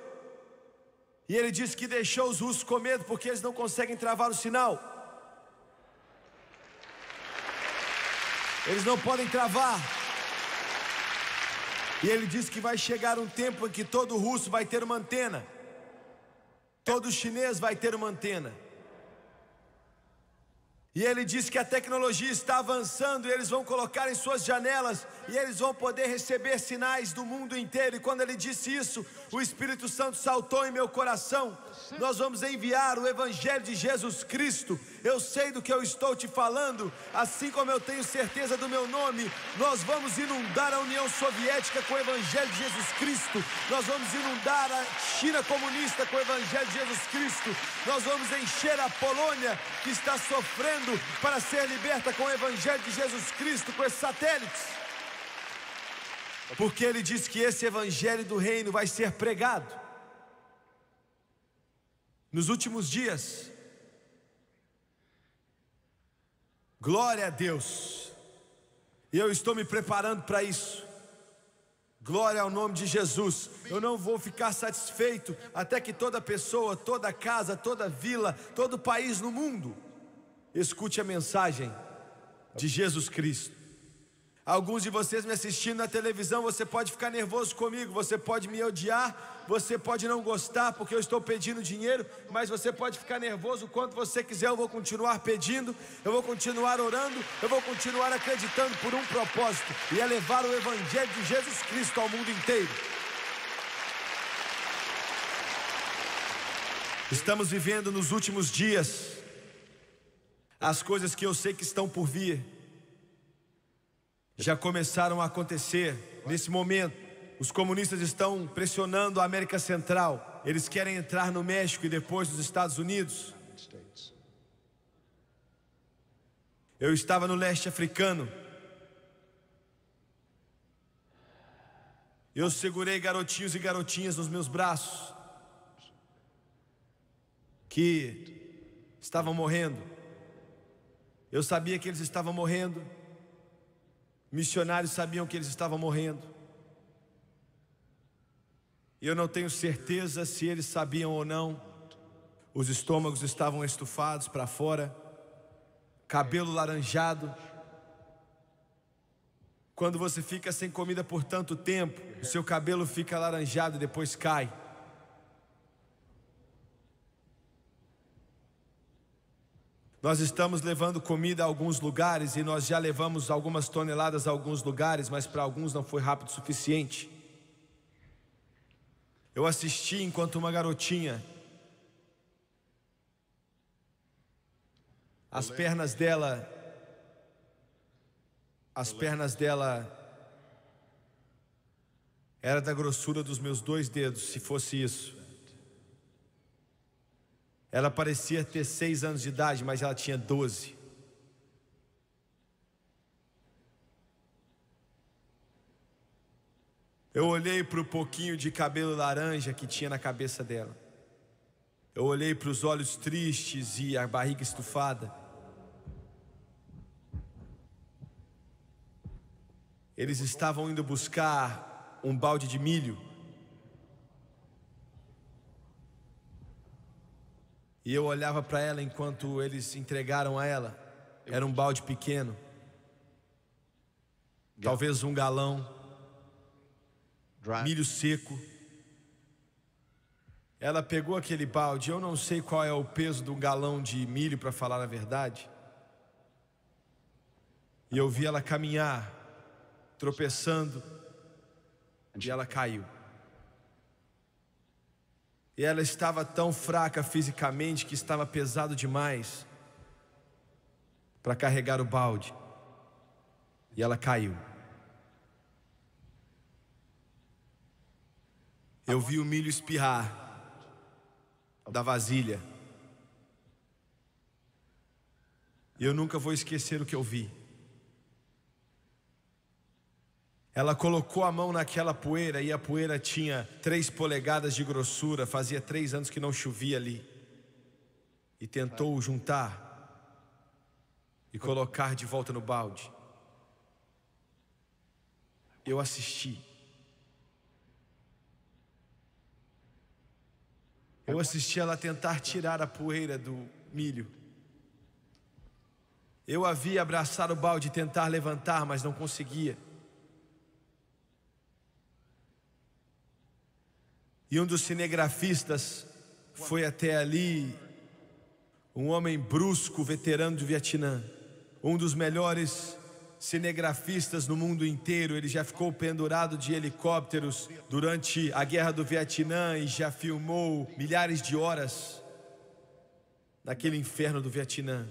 [SPEAKER 1] E ele disse que deixou os russos com medo porque eles não conseguem travar o sinal. Eles não podem travar. E ele disse que vai chegar um tempo em que todo russo vai ter uma antena, todo chinês vai ter uma antena. E ele disse que a tecnologia está avançando e eles vão colocar em suas janelas e eles vão poder receber sinais do mundo inteiro. E quando ele disse isso, o Espírito Santo saltou em meu coração. Nós vamos enviar o Evangelho de Jesus Cristo. Eu sei do que eu estou te falando, assim como eu tenho certeza do meu nome. Nós vamos inundar a União Soviética com o Evangelho de Jesus Cristo. Nós vamos inundar a China comunista com o Evangelho de Jesus Cristo. Nós vamos encher a Polônia, que está sofrendo para ser liberta, com o Evangelho de Jesus Cristo, com esses satélites. Porque ele diz que esse Evangelho do reino vai ser pregado nos últimos dias. Glória a Deus. E eu estou me preparando para isso. Glória ao nome de Jesus. Eu não vou ficar satisfeito até que toda pessoa, toda casa, toda vila, todo país no mundo escute a mensagem de Jesus Cristo. Alguns de vocês me assistindo na televisão, você pode ficar nervoso comigo, você pode me odiar, você pode não gostar porque eu estou pedindo dinheiro, mas você pode ficar nervoso o quanto você quiser. Eu vou continuar pedindo, eu vou continuar orando, eu vou continuar acreditando por um propósito, e é levar o Evangelho de Jesus Cristo ao mundo inteiro. Estamos vivendo nos últimos dias as coisas que eu sei que estão por vir já começaram a acontecer. Nesse momento, os comunistas estão pressionando a América Central. Eles querem entrar no México e depois nos Estados Unidos. Eu estava no leste africano. Eu segurei garotinhos e garotinhas nos meus braços que estavam morrendo. Eu sabia que eles estavam morrendo. Missionários sabiam que eles estavam morrendo. E eu não tenho certeza se eles sabiam ou não. Os estômagos estavam estufados para fora, cabelo laranjado. Quando você fica sem comida por tanto tempo, o seu cabelo fica alaranjado e depois cai. Nós estamos levando comida a alguns lugares e nós já levamos algumas toneladas a alguns lugares, mas para alguns não foi rápido o suficiente. Eu assisti enquanto uma garotinha, as pernas dela era da grossura dos meus 2 dedos, se fosse isso. Ela parecia ter 6 anos de idade, mas ela tinha 12. Eu olhei para o pouquinho de cabelo laranja que tinha na cabeça dela. Eu olhei para os olhos tristes e a barriga estufada. Eles estavam indo buscar um balde de milho. E eu olhava para ela enquanto eles entregaram a ela. Era um balde pequeno, talvez 1 galão, milho seco. Ela pegou aquele balde. Eu não sei qual é o peso de 1 galão de milho, para falar a verdade. E eu vi ela caminhar, tropeçando, e ela caiu. E ela estava tão fraca fisicamente que estava pesado demais para carregar o balde. E ela caiu. Eu vi o milho espirrar da vasilha. E eu nunca vou esquecer o que eu vi. Ela colocou a mão naquela poeira e a poeira tinha 3 polegadas de grossura. Fazia 3 anos que não chovia ali. E tentou juntar e colocar de volta no balde. Eu assisti. Eu assisti ela tentar tirar a poeira do milho. Eu a vi abraçar o balde e tentar levantar, mas não conseguia. E um dos cinegrafistas foi até ali, um homem brusco, veterano do Vietnã, um dos melhores cinegrafistas no mundo inteiro. Ele já ficou pendurado de helicópteros durante a guerra do Vietnã e já filmou milhares de horas naquele inferno do Vietnã.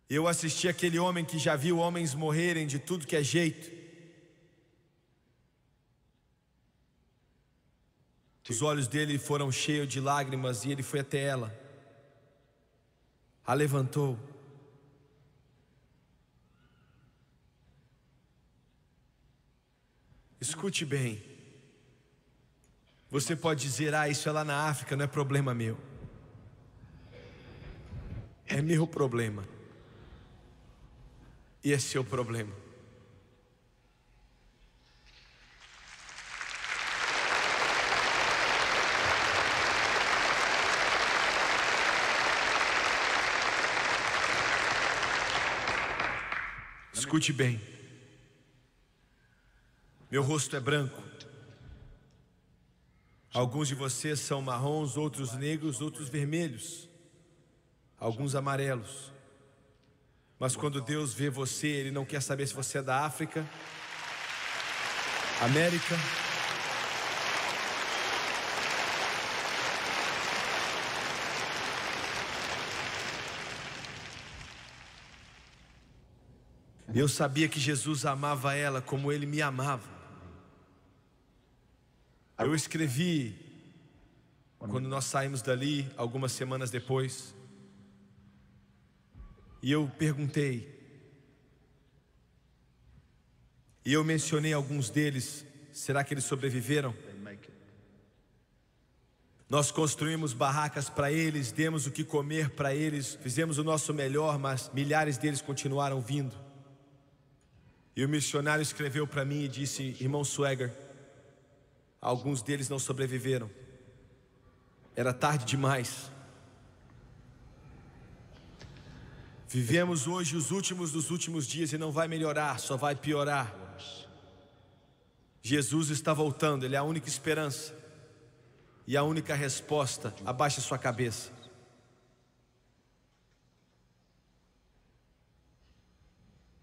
[SPEAKER 1] Eu assisti aquele homem que já viu homens morrerem de tudo que é jeito. Os olhos dele foram cheios de lágrimas e ele foi até ela, a levantou. Escute bem. Você pode dizer: ah, isso é lá na África, não é problema meu. É meu problema. E é seu problema. Escute bem. Meu rosto é branco. Alguns de vocês são marrons, outros negros, outros vermelhos, alguns amarelos. Mas quando Deus vê você, Ele não quer saber se você é da África, América, eu sabia que Jesus amava ela como Ele me amava. Eu escrevi, quando nós saímos dali, algumas semanas depois, e eu perguntei, e eu mencionei alguns deles. Será que eles sobreviveram? Nós construímos barracas para eles, demos o que comer para eles, fizemos o nosso melhor, mas milhares deles continuaram vindo. E o missionário escreveu para mim e disse: irmão Swagger, alguns deles não sobreviveram. Era tarde demais. Vivemos hoje os últimos dos últimos dias e não vai melhorar, só vai piorar. Jesus está voltando, Ele é a única esperança e a única resposta. Abaixe sua cabeça.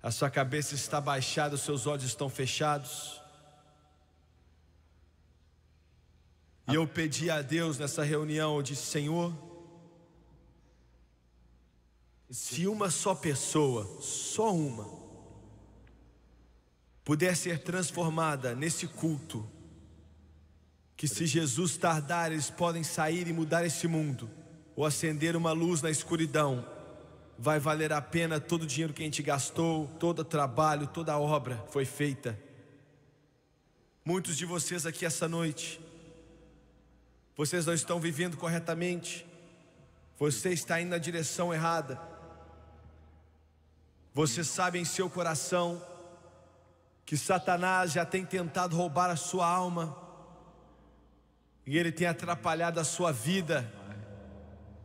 [SPEAKER 1] A sua cabeça está baixada, os seus olhos estão fechados. E eu pedi a Deus nessa reunião, eu disse: Senhor, se uma só pessoa, só uma, puder ser transformada nesse culto, que se Jesus tardar, eles podem sair e mudar esse mundo, ou acender uma luz na escuridão, vai valer a pena todo o dinheiro que a gente gastou, todo o trabalho, toda a obra foi feita. Muitos de vocês aqui essa noite, vocês não estão vivendo corretamente, você está indo na direção errada. Você sabe em seu coração que Satanás já tem tentado roubar a sua alma, e ele tem atrapalhado a sua vida.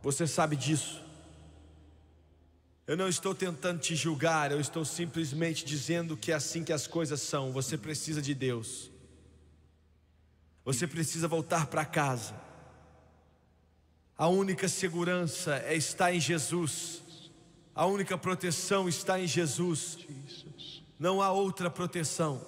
[SPEAKER 1] Você sabe disso. Eu não estou tentando te julgar, eu estou simplesmente dizendo que é assim que as coisas são. Você precisa de Deus. Você precisa voltar para casa. A única segurança é estar em Jesus. A única proteção está em Jesus. Não há outra proteção.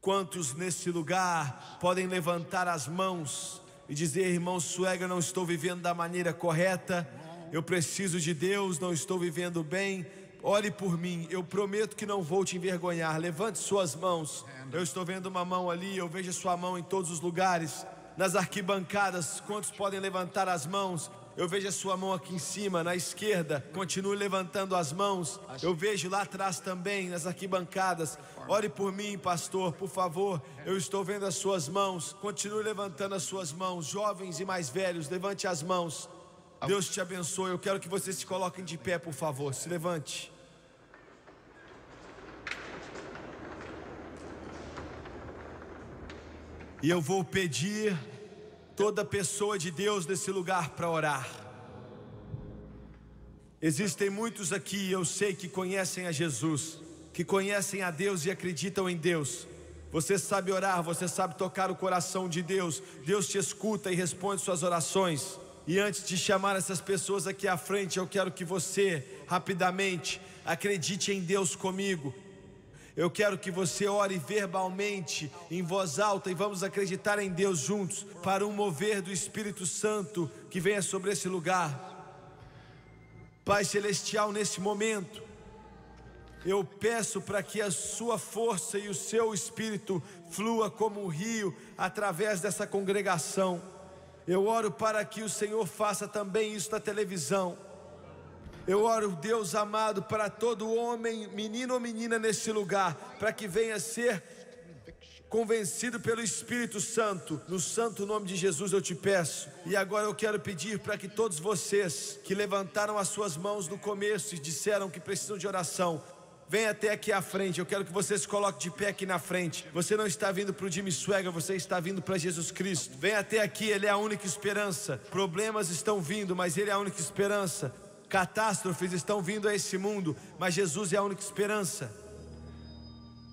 [SPEAKER 1] Quantos nesse lugar podem levantar as mãos e dizer: irmão Swagger, não estou vivendo da maneira correta, eu preciso de Deus, não estou vivendo bem, ore por mim, eu prometo que não vou te envergonhar. Levante suas mãos. Eu estou vendo uma mão ali, eu vejo sua mão em todos os lugares, nas arquibancadas. Quantos podem levantar as mãos? Eu vejo a sua mão aqui em cima, na esquerda. Continue levantando as mãos. Eu vejo lá atrás também, nas arquibancadas. Ore por mim, pastor, por favor. Eu estou vendo as suas mãos. Continue levantando as suas mãos. Jovens e mais velhos, levante as mãos. Deus te abençoe. Eu quero que vocês se coloquem de pé, por favor. Se levante. E eu vou pedir toda pessoa de Deus nesse lugar para orar. Existem muitos aqui, eu sei, que conhecem a Jesus, que conhecem a Deus e acreditam em Deus. Você sabe orar, você sabe tocar o coração de Deus. Deus te escuta e responde suas orações. E antes de chamar essas pessoas aqui à frente, eu quero que você, rapidamente, acredite em Deus comigo. Eu quero que você ore verbalmente, em voz alta, e vamos acreditar em Deus juntos, para um mover do Espírito Santo que venha sobre esse lugar. Pai Celestial, nesse momento, eu peço para que a sua força e o seu Espírito flua como um rio através dessa congregação. Eu oro para que o Senhor faça também isso na televisão. Eu oro, Deus amado, para todo homem, menino ou menina nesse lugar, para que venha ser convencido pelo Espírito Santo. No santo nome de Jesus eu te peço. E agora eu quero pedir para que todos vocês que levantaram as suas mãos no começo e disseram que precisam de oração, venha até aqui à frente. Eu quero que você se coloque de pé aqui na frente. Você não está vindo para o Jimmy Swaggart, você está vindo para Jesus Cristo. Venha até aqui, Ele é a única esperança. Problemas estão vindo, mas Ele é a única esperança. Catástrofes estão vindo a esse mundo, mas Jesus é a única esperança.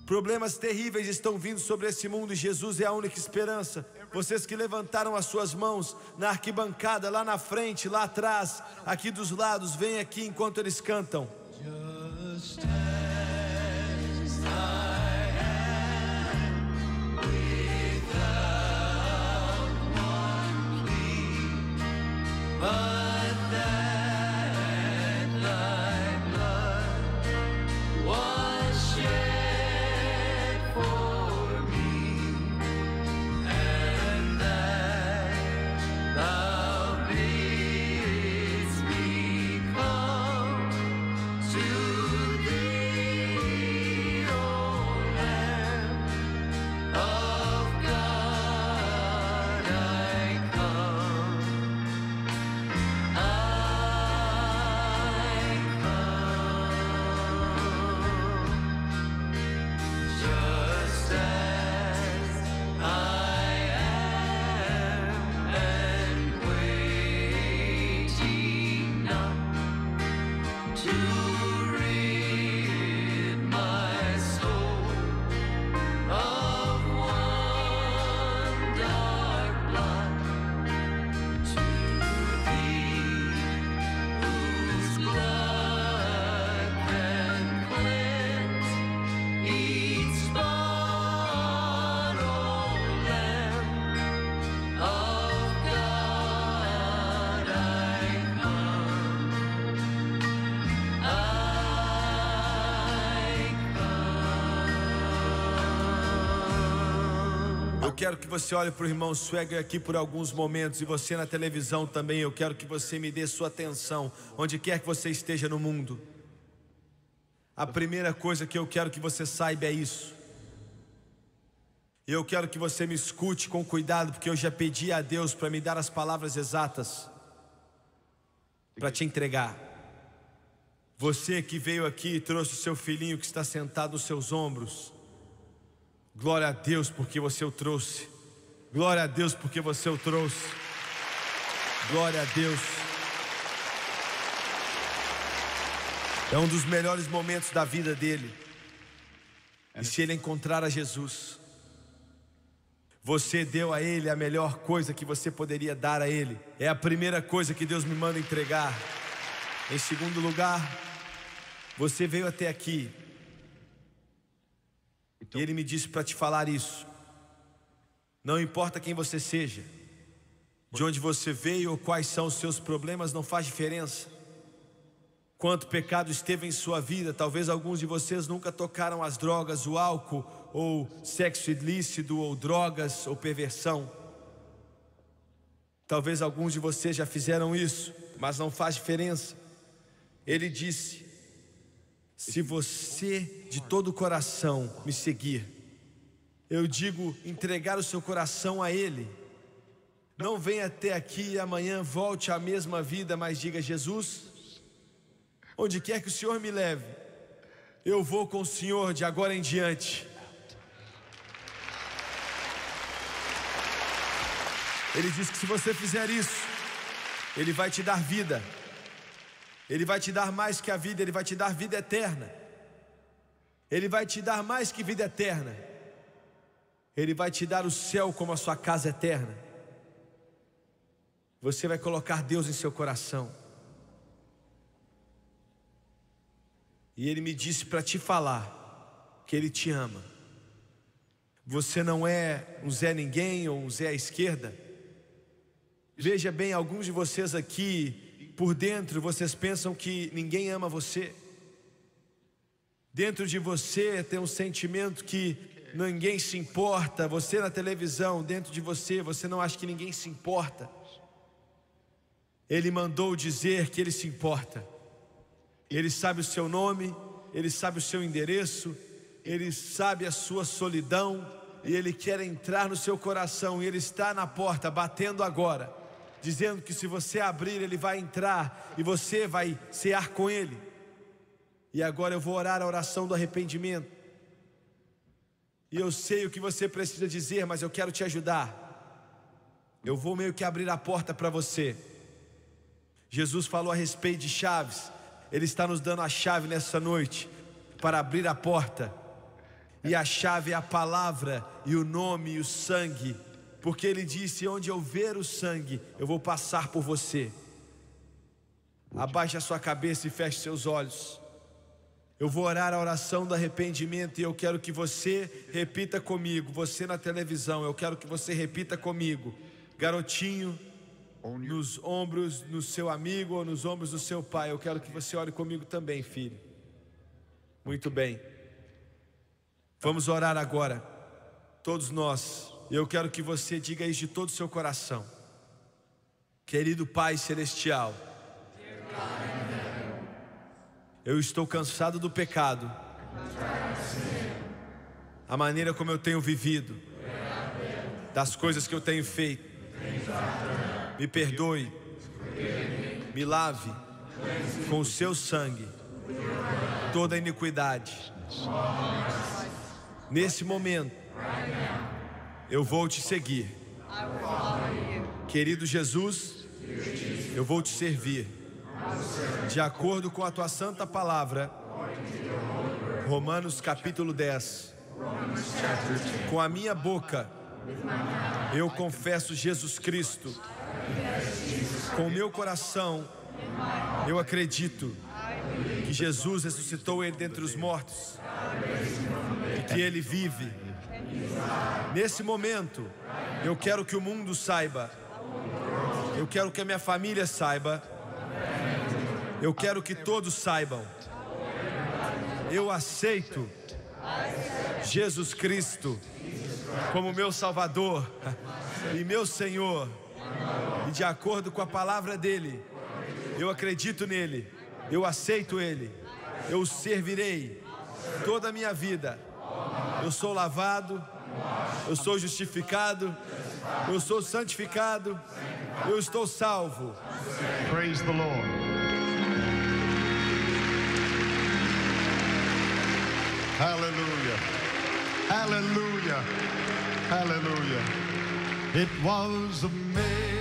[SPEAKER 1] Problemas terríveis estão vindo sobre esse mundo e Jesus é a única esperança. Vocês que levantaram as suas mãos na arquibancada, lá na frente, lá atrás, aqui dos lados, vem aqui enquanto eles cantam. Just as I am, without one plea, but that thy blood was shed for me, and that thou bidst me come to thee, O Lamb of God, I come. Just as I am, and waiting not to rid my soul of one dark blot, to thee whose blood can cleanse each spot, O Lamb of God, I come, Eu quero que você olhe para o irmão Swaggart aqui por alguns momentos, e você na televisão também. Eu quero que você me dê sua atenção, onde quer que você esteja no mundo. A primeira coisa que eu quero que você saiba é isso. E eu quero que você me escute com cuidado, porque eu já pedi a Deus para me dar as palavras exatas para te entregar. Você que veio aqui e trouxe o seu filhinho que está sentado nos seus ombros, glória a Deus porque você o trouxe. Glória a Deus porque você o trouxe. Glória a Deus. É um dos melhores momentos da vida dele. E se ele encontrar a Jesus, você deu a ele a melhor coisa que você poderia dar a ele. É a primeira coisa que Deus me manda entregar. Em segundo lugar, você veio até aqui e ele me disse para te falar isso. Não importa quem você seja, de onde você veio ou quais são os seus problemas, não faz diferença. Quanto pecado esteve em sua vida, talvez alguns de vocês nunca tocaram as drogas, o álcool, ou sexo ilícito, ou drogas, ou perversão. Talvez alguns de vocês já fizeram isso, mas não faz diferença. Ele disse: se você de todo o coração me seguir, eu digo entregar o seu coração a Ele. Não venha até aqui e amanhã volte à mesma vida, mas diga: Jesus, onde quer que o Senhor me leve, eu vou com o Senhor de agora em diante. Ele diz que se você fizer isso, Ele vai te dar vida. Ele vai te dar mais que a vida, Ele vai te dar vida eterna. Ele vai te dar mais que vida eterna. Ele vai te dar o céu como a sua casa eterna. Você vai colocar Deus em seu coração. E Ele me disse para te falar que Ele te ama. Você não é um Zé Ninguém ou um Zé à esquerda. Veja bem, alguns de vocês aqui, por dentro, vocês pensam que ninguém ama você. Dentro de você tem um sentimento que ninguém se importa. Você na televisão, dentro de você, você não acha que ninguém se importa. Ele mandou dizer que Ele se importa. Ele sabe o seu nome, Ele sabe o seu endereço, Ele sabe a sua solidão, e Ele quer entrar no seu coração. E Ele está na porta, batendo agora, dizendo que se você abrir, Ele vai entrar e você vai cear com Ele. E agora eu vou orar a oração do arrependimento. E eu sei o que você precisa dizer, mas eu quero te ajudar. Eu vou meio que abrir a porta para você. Jesus falou a respeito de chaves. Ele está nos dando a chave nessa noite para abrir a porta. E a chave é a palavra e o nome e o sangue. Porque Ele disse: onde eu ver o sangue, eu vou passar por você. Abaixe a sua cabeça e feche seus olhos. Eu vou orar a oração do arrependimento e eu quero que você repita comigo. Você na televisão, eu quero que você repita comigo. Garotinho, nos ombros do seu amigo ou nos ombros do seu pai, eu quero que você ore comigo também, filho. Muito bem. Vamos orar agora, todos nós. Eu quero que você diga isso de todo o seu coração. Querido Pai Celestial, eu estou cansado do pecado, a maneira como eu tenho vivido, das coisas que eu tenho feito. Me perdoe, me lave com o seu sangue toda a iniquidade. Nesse momento, eu vou te seguir. Querido Jesus, eu vou te servir de acordo com a tua santa palavra. Romanos capítulo 10. Com a minha boca eu confesso Jesus Cristo. Com o meu coração eu acredito que Jesus ressuscitou Ele dentre os mortos e que Ele vive. Nesse momento eu quero que o mundo saiba, eu quero que a minha família saiba, eu quero que todos saibam. Eu aceito Jesus Cristo como meu Salvador e meu Senhor. E de acordo com a palavra dEle, eu acredito nele, eu aceito Ele, eu o servirei toda a minha vida. Eu sou lavado, eu sou justificado, eu sou santificado, eu estou salvo.
[SPEAKER 2] Praise the Lord. Hallelujah. Hallelujah. Hallelujah. It was amazing.